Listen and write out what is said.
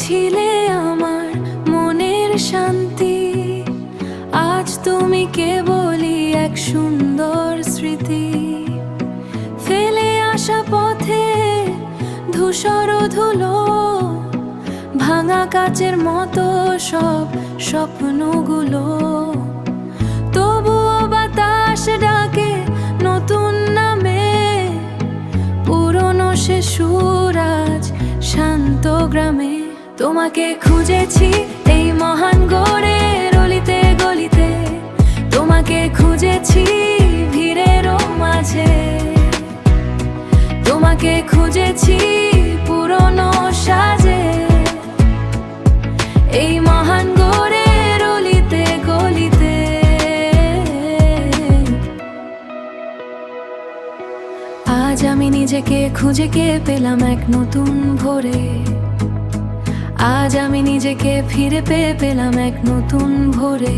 ছিলে আমার মনের শান্তি, আজ তুমি কেবলই এক সুন্দর স্মৃতি। ফেলে আসা পথে ধূসর ধুলো, ভাঙা কাচের মতো সব স্বপ্নগুলো। তবুও বাতাস ডাকে নতুন নামে, পুরনো সে সুর আজ শান্ত গ্রামে। তোমাকে খুঁজেছি এই মহান গড়ের অলিতে গলিতে, তোমাকে খুঁজেছি ভিড়ের মাঝে, তোমাকে খুঁজেছি পুরনো সাজে, এই মহান গড়ের অলিতে গলিতে। আজ আমি নিজেকে খুঁজে পেলাম এক নতুন ভোরে, আজ আমি নিজেকে ফিরে পেলাম এক নতুন ভোরে।